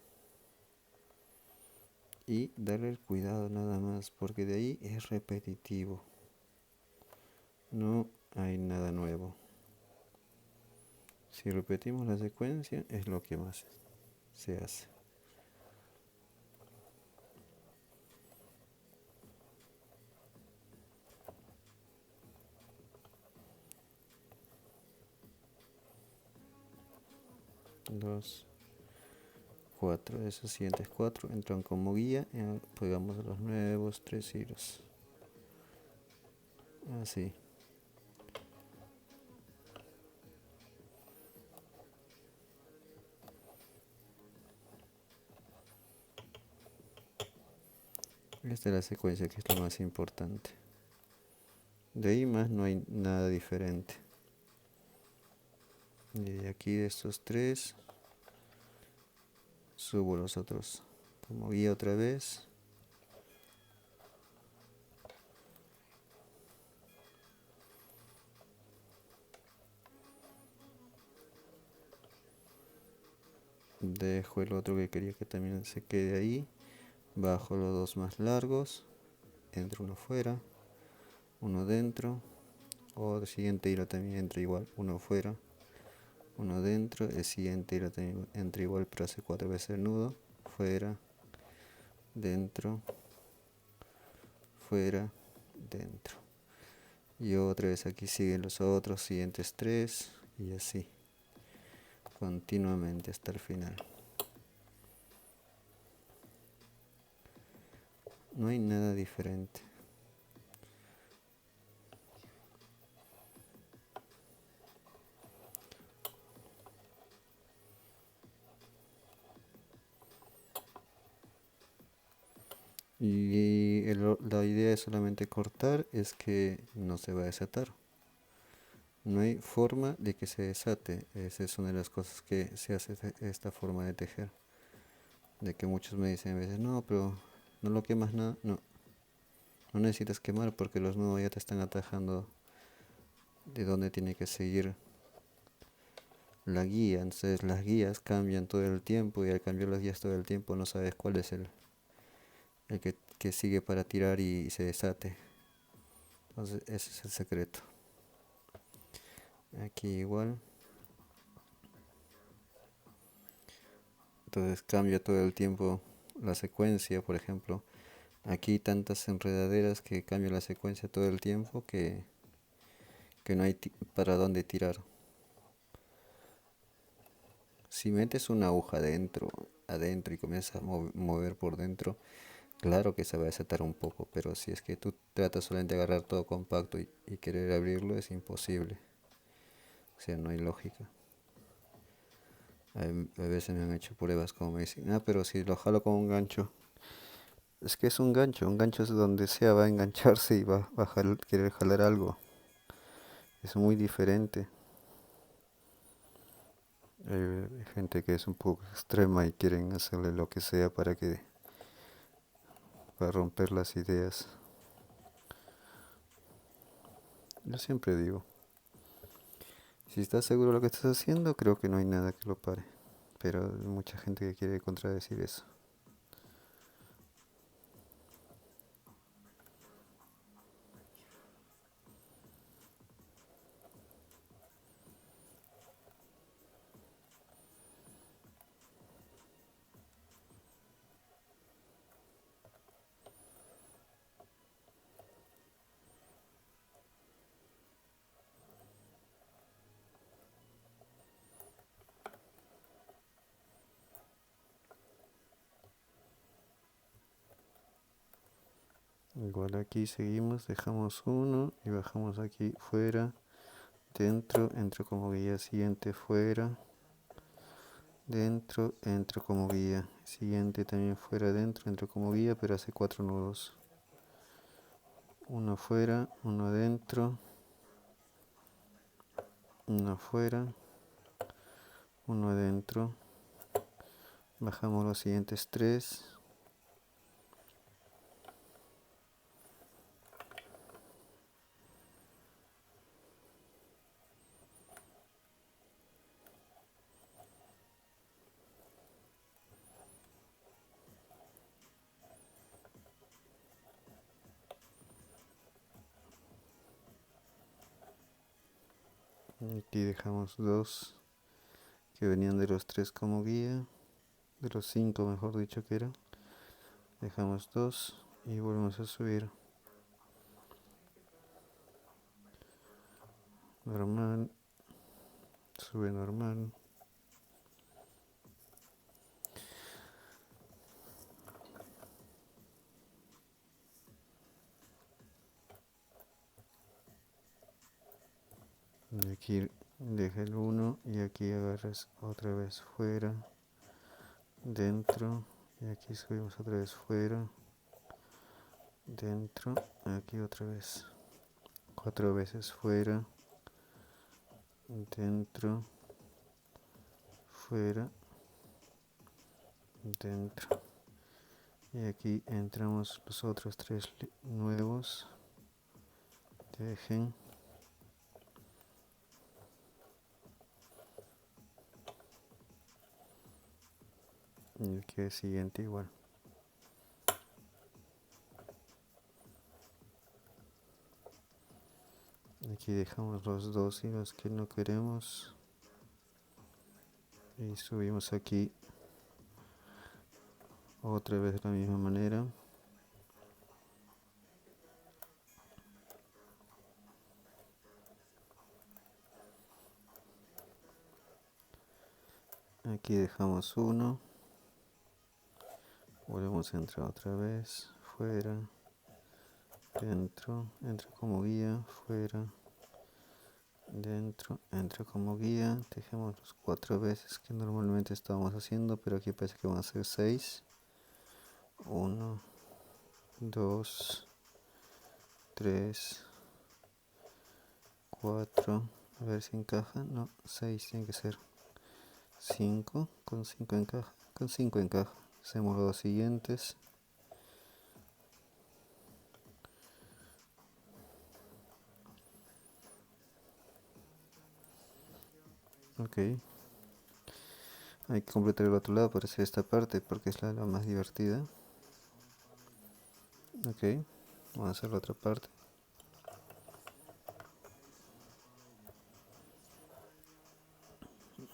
y darle el cuidado nada más, porque de ahí es repetitivo, no hay nada nuevo. Si repetimos la secuencia es lo que más se hace. Dos, cuatro, esos siguientes cuatro entran como guía, pegamos a los nuevos tres hilos, así. Esta es la secuencia que es lo más importante. De ahí más no hay nada diferente. Y de aquí de estos tres subo los otros como guía otra vez. Dejo el otro que quería que también se quede ahí. Bajo los dos más largos. Entra uno fuera, uno dentro. O el siguiente hilo también entra igual, uno fuera, uno dentro. El siguiente hilo también entra igual, pero hace cuatro veces el nudo. Fuera, dentro, fuera, dentro. Y otra vez aquí siguen los otros siguientes tres y así continuamente hasta el final. No hay nada diferente. Y la idea es solamente cortar, es que no se va a desatar. No hay forma de que se desate. Esa es una de las cosas que se hace esta forma de tejer. De que muchos me dicen a veces, no, pero no lo quemas nada. No, no necesitas quemar porque los nudos ya te están atajando de dónde tiene que seguir la guía. Entonces las guías cambian todo el tiempo y al cambiar las guías todo el tiempo no sabes cuál es el que sigue para tirar y se desate. Entonces ese es el secreto. Aquí igual. Entonces cambia todo el tiempo la secuencia, por ejemplo. Aquí tantas enredaderas que cambia la secuencia todo el tiempo que no hay para dónde tirar. Si metes una aguja adentro y comienzas a mover por dentro, claro que se va a desatar un poco, pero si es que tú tratas solamente de agarrar todo compacto y querer abrirlo, es imposible. O sea, no hay lógica. A veces me han hecho pruebas como me dicen, pero si lo jalo con un gancho. Es que es un gancho es donde sea va a engancharse y va a querer jalar algo. Es muy diferente. Hay gente que es un poco extrema y quieren hacerle lo que sea para romper las ideas. Yo siempre digo, si estás seguro de lo que estás haciendo, creo que no hay nada que lo pare. Pero hay mucha gente que quiere contradecir eso. Igual aquí seguimos, dejamos uno y bajamos aquí fuera, dentro, entro como guía, siguiente fuera, dentro, entro como guía, siguiente también fuera, dentro, entro como guía, pero hace 4 nudos. Uno fuera, uno adentro, uno afuera, uno adentro, bajamos los siguientes tres. Aquí dejamos dos que venían de los tres como guía, de los cinco mejor dicho que era. Dejamos dos y volvemos a subir. Normal, sube normal. Y aquí deja el uno y aquí agarras otra vez fuera, dentro, y aquí subimos otra vez fuera, dentro, aquí otra vez, 4 veces fuera, dentro, fuera, dentro. Y aquí entramos los otros tres nuevos, dejen. Y aquí el siguiente igual. Aquí dejamos los dos y los que no queremos. Y subimos aquí otra vez de la misma manera. Aquí dejamos uno, volvemos a entrar otra vez, fuera, dentro, entra como guía, fuera, dentro, entra como guía, tejemos los 4 veces que normalmente estábamos haciendo, pero aquí parece que van a ser 6. 1, 2, 3, 4, a ver si encaja, no, 6 tiene que ser, 5, con 5 encaja, con 5 encaja, hacemos los siguientes. Ok, hay que completar el otro lado para hacer esta parte porque es la más divertida. Ok, vamos a hacer la otra parte.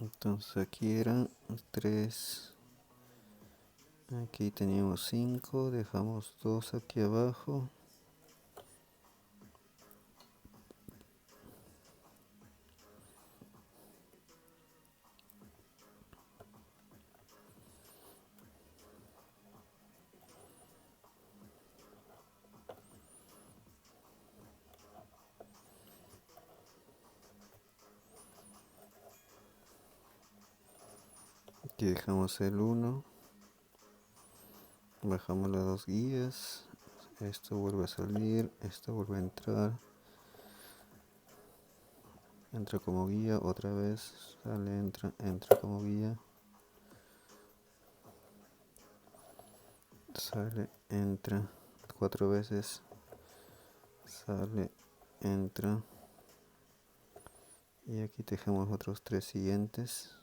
Entonces aquí eran 3, aquí teníamos 5, dejamos 2 aquí abajo. Aquí dejamos el 1, bajamos las 2 guías, esto vuelve a salir, esto vuelve a entrar, entra como guía otra vez, sale, entra como guía, sale, entra 4 veces, sale, entra, y aquí tejemos otros 3 siguientes.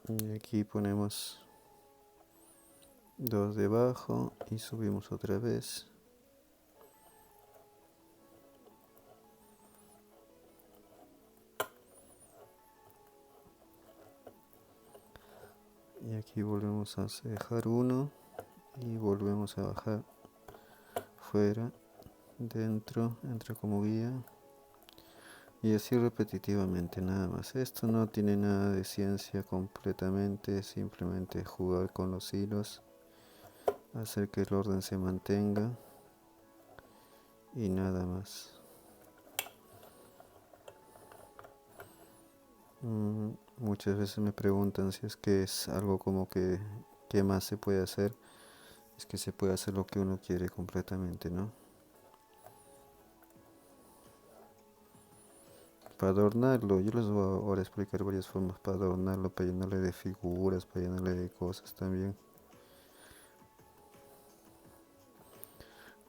Y aquí ponemos 2 debajo y subimos otra vez. Y aquí volvemos a dejar 1 y volvemos a bajar, fuera, dentro, entra como guía. Y así repetitivamente, nada más. Esto no tiene nada de ciencia completamente, simplemente jugar con los hilos, hacer que el orden se mantenga y nada más. Muchas veces me preguntan si es que es algo como que qué más se puede hacer. Es que se puede hacer lo que uno quiere completamente, ¿no? Para adornarlo, yo les voy ahora a explicar varias formas para adornarlo, para llenarle de figuras, para llenarle de cosas también.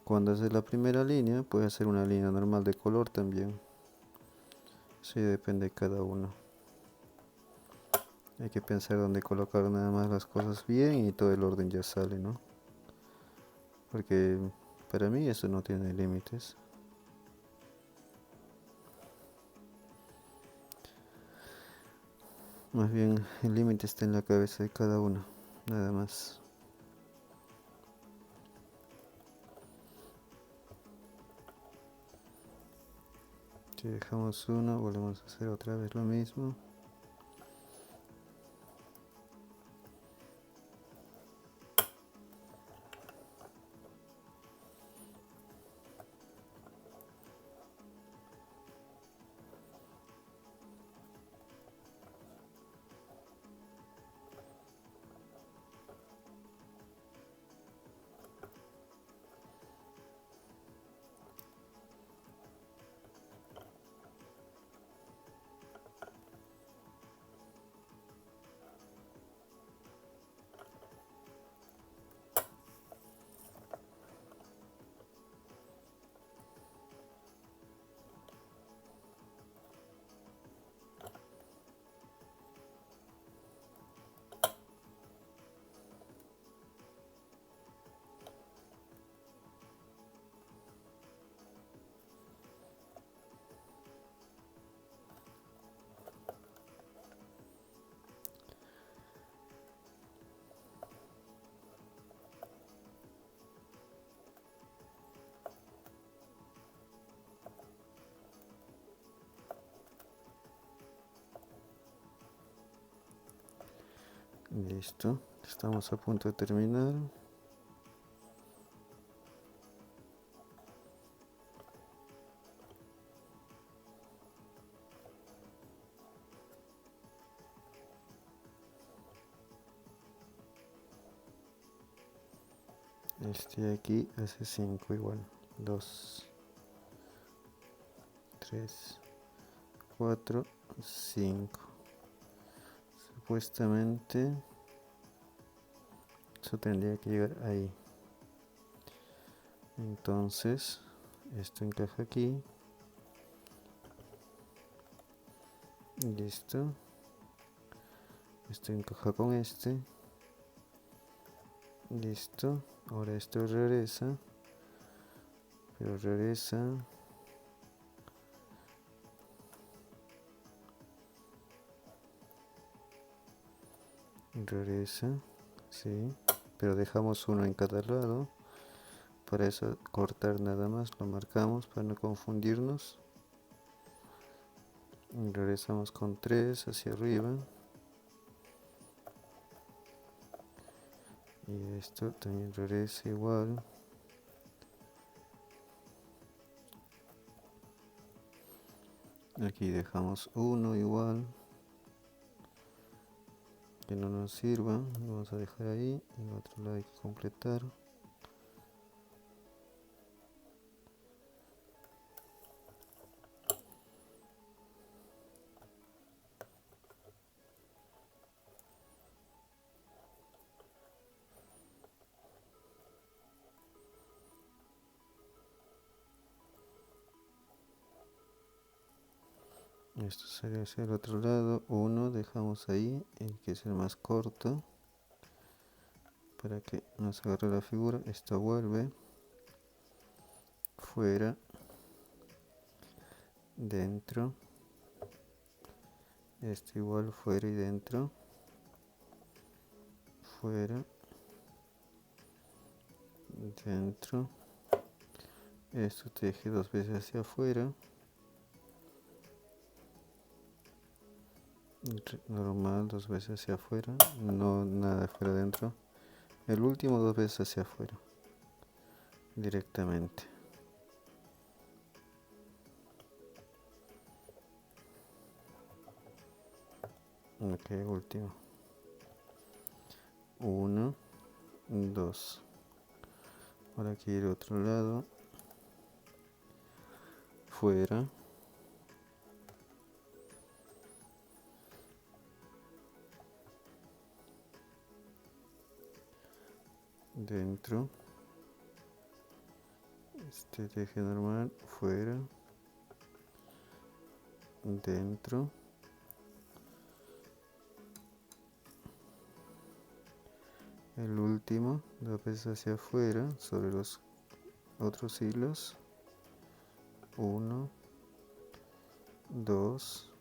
Cuando haces la primera línea, puedes hacer una línea normal de color también. Sí, depende de cada uno. Hay que pensar dónde colocar nada más las cosas bien y todo el orden ya sale, ¿no? Porque para mí eso no tiene límites. Más bien el límite está en la cabeza de cada uno, nada más. Si dejamos uno, volvemos a hacer otra vez lo mismo. Listo, estamos a punto de terminar. Este de aquí hace 5 igual. 2, 3, 4, 5. Supuestamente eso tendría que llegar ahí. Entonces esto encaja aquí. Listo. Esto encaja con este. Listo. Ahora esto regresa. Pero regresa. Regresa. Sí. Pero dejamos uno en cada lado. Para eso cortar nada más. Lo marcamos para no confundirnos. Y regresamos con 3 hacia arriba. Y esto también regresa igual. Aquí dejamos uno igual. Que no nos sirva. Lo vamos a dejar ahí. Y el otro lado hay que completar. Esto sería hacia el otro lado. Uno dejamos ahí, el que es el más corto. Para que nos agarre la figura. Esto vuelve. Fuera. Dentro. Esto igual fuera y dentro. Fuera. Dentro. Esto teje 2 veces hacia afuera. Normal, 2 veces hacia afuera, no nada afuera adentro. El último 2 veces hacia afuera, directamente. Ok, último. 1, 2. Ahora aquí el otro lado. Fuera. Dentro. Este teje normal, fuera. Dentro. El último, 2 veces hacia afuera, sobre los otros hilos. 1, 2.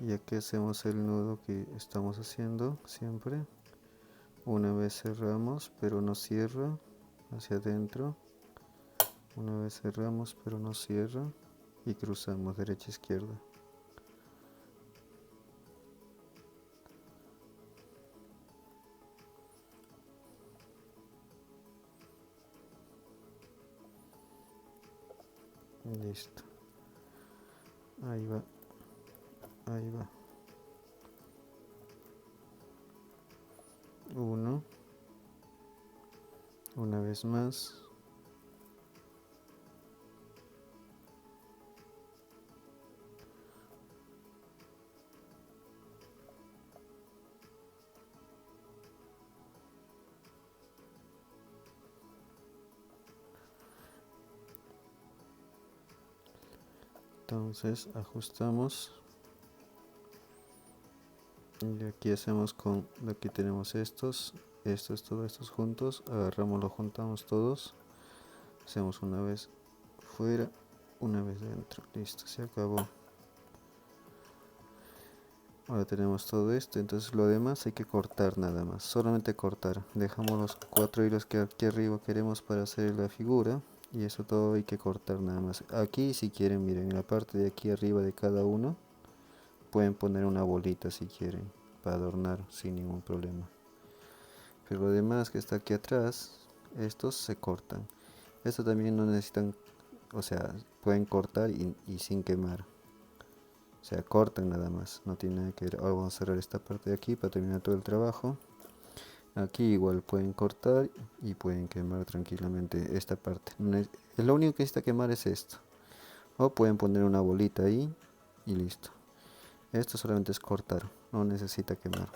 Y aquí hacemos el nudo que estamos haciendo siempre. Una vez cerramos, pero no cierra, hacia adentro. Una vez cerramos, pero no cierra. Y cruzamos derecha izquierda. Listo. Ahí va. Ahí va. 1. Una vez más. Entonces ajustamos. Y aquí hacemos con, aquí tenemos todos estos juntos, agarramos, lo juntamos todos, hacemos una vez fuera, una vez dentro, listo, se acabó. Ahora tenemos todo esto, entonces lo demás hay que cortar nada más, solamente cortar. Dejamos los 4 hilos que aquí arriba queremos para hacer la figura y eso todo hay que cortar nada más. Aquí si quieren, miren, en la parte de aquí arriba de cada uno pueden poner una bolita si quieren. para adornar sin ningún problema. Pero lo demás que está aquí atrás, estos se cortan. Estos también no necesitan, o sea, pueden cortar y sin quemar. O sea, cortan nada más, no tiene nada que ver. Ahora vamos a cerrar esta parte de aquí para terminar todo el trabajo. Aquí igual pueden cortar y pueden quemar tranquilamente esta parte. Lo único que necesita quemar es esto. O pueden poner una bolita ahí y listo. Esto solamente es cortar, no necesita quemar.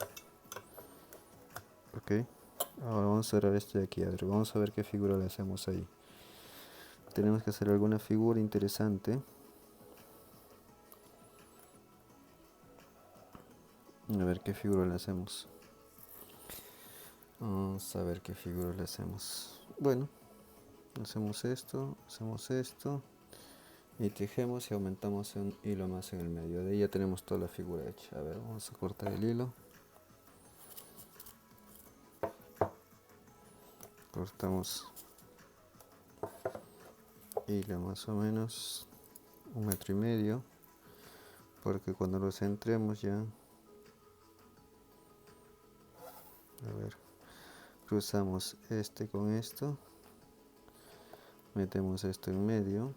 Ok. Ahora vamos a cerrar este de aquí. A ver, vamos a ver qué figura le hacemos ahí. Tenemos que hacer alguna figura interesante. A ver qué figura le hacemos. Vamos a ver qué figura le hacemos. Bueno, hacemos esto y tejemos y aumentamos un hilo más en el medio. De ahí ya tenemos toda la figura hecha. A ver, vamos a cortar el hilo. Cortamos hilo más o menos 1,5 metros, porque cuando lo centremos ya, a ver, cruzamos este con esto, metemos esto en medio,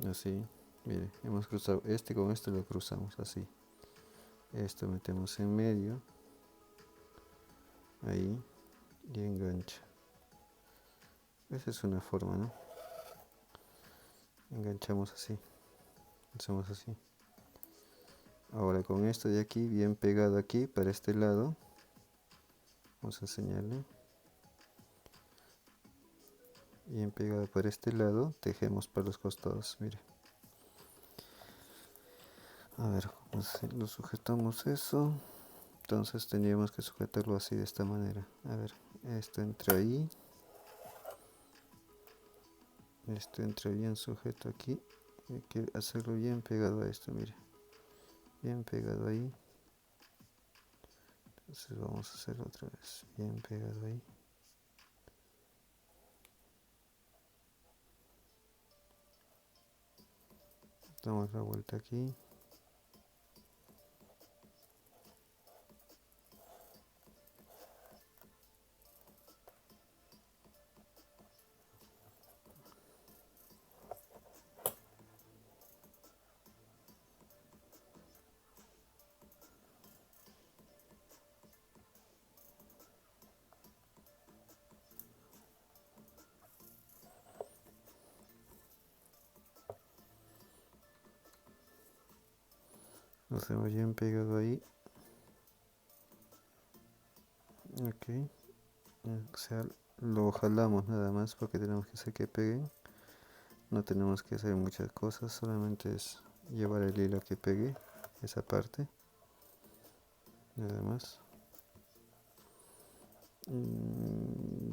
así, mire, hemos cruzado este con este, lo cruzamos así, esto metemos en medio, ahí, y engancha. Esa es una forma, ¿no? Enganchamos así, hacemos así. Ahora con esto de aquí bien pegado aquí para este lado, vamos a enseñarle, bien pegado para este lado, tejemos para los costados, mire. A ver, lo sujetamos eso, entonces tendríamos que sujetarlo así de esta manera. A ver, esto entra ahí, esto entra bien sujeto aquí, hay que hacerlo bien pegado a esto, mire, bien pegado ahí. Entonces vamos a hacerlo otra vez, bien pegado ahí. Damos la vuelta aquí. Lo hacemos bien pegado ahí. Ok. O sea, lo jalamos nada más porque tenemos que hacer que peguen. No tenemos que hacer muchas cosas, solamente es llevar el hilo que pegue esa parte. Nada más.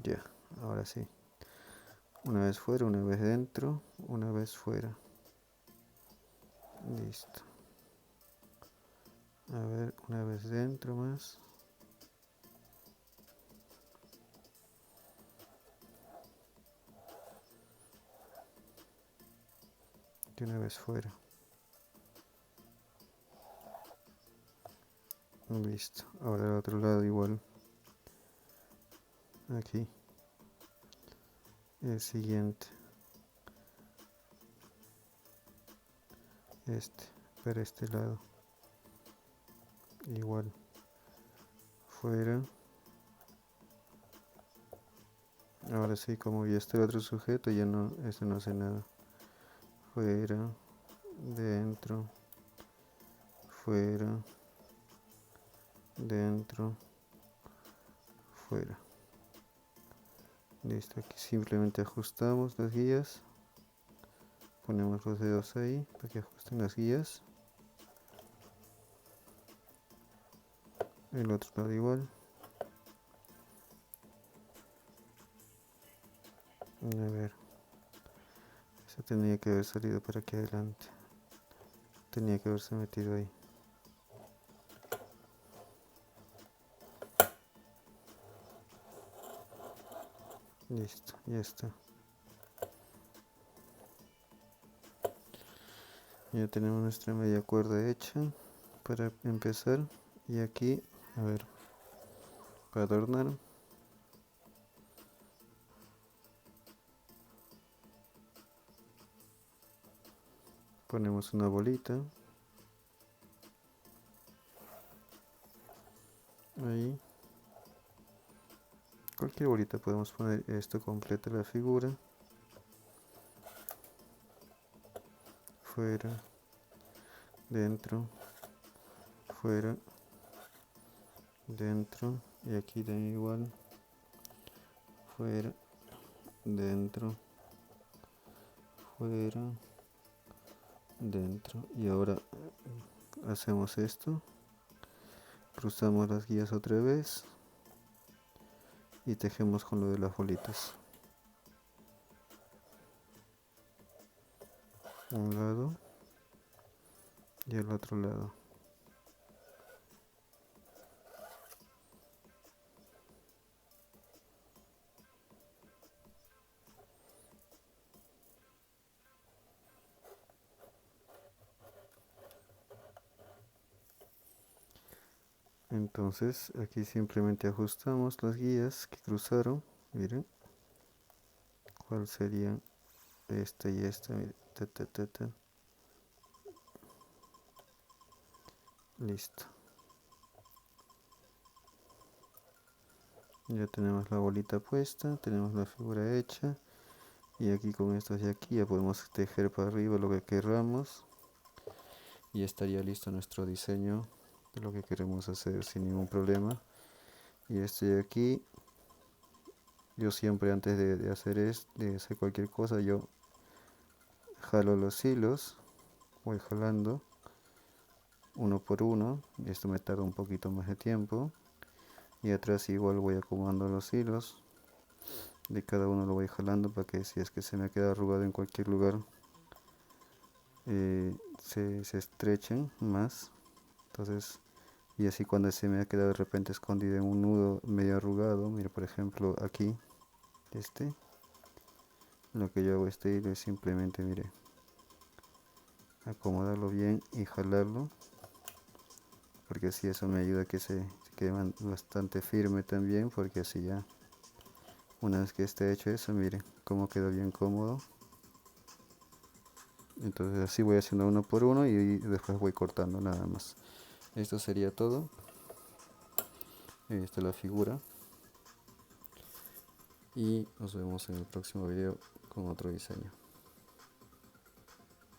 Ya, ahora sí. Una vez fuera, una vez dentro, una vez fuera. Listo. A ver, una vez dentro más. Y una vez fuera. Listo. Ahora al otro lado igual. Aquí. El siguiente. Este. Para este lado. Igual. Fuera. Ahora sí, como ya está el otro sujeto, ya no, este no hace nada. Fuera. Dentro. Fuera. Dentro. Fuera. Listo, aquí simplemente ajustamos las guías, ponemos los dedos ahí para que ajusten las guías, el otro lado igual. A ver, eso tenía que haber salido para aquí adelante, tenía que haberse metido ahí. Listo, ya está. Ya tenemos nuestra media cuerda hecha. para empezar. Y aquí, a ver, para adornar, ponemos una bolita ahí. Cualquier bolita podemos poner, esto completa la figura. Fuera, dentro, fuera, dentro, y aquí también igual, fuera, dentro, fuera, dentro. Y ahora hacemos esto, cruzamos las guías otra vez y tejemos con lo de las bolitas. Un lado y el otro lado. Entonces aquí simplemente ajustamos las guías que cruzaron. Miren cuál sería esta y esta. Miren. Ta, ta, ta, ta. Listo. Ya tenemos la bolita puesta, tenemos la figura hecha. Y aquí con estas de aquí ya podemos tejer para arriba lo que queramos. Y estaría listo nuestro diseño de lo que queremos hacer sin ningún problema. Y este de aquí, yo siempre antes de hacer cualquier cosa, yo jalo los hilos, voy jalando uno por uno, y esto me tarda un poquito más de tiempo. Y atrás igual voy acomodando los hilos, de cada uno lo voy jalando para que si es que se me queda arrugado en cualquier lugar, se estrechen más. Entonces, y así cuando se me ha quedado de repente escondido en un nudo medio arrugado, mira por ejemplo aquí, lo que yo hago este hilo es simplemente, mire, acomodarlo bien y jalarlo, porque así eso me ayuda a que se quede bastante firme también, porque así ya, una vez que esté hecho eso, mire cómo quedó bien cómodo. Entonces así voy haciendo uno por uno y después voy cortando nada más. Esto sería todo. Ahí está la figura. Y nos vemos en el próximo video con otro diseño.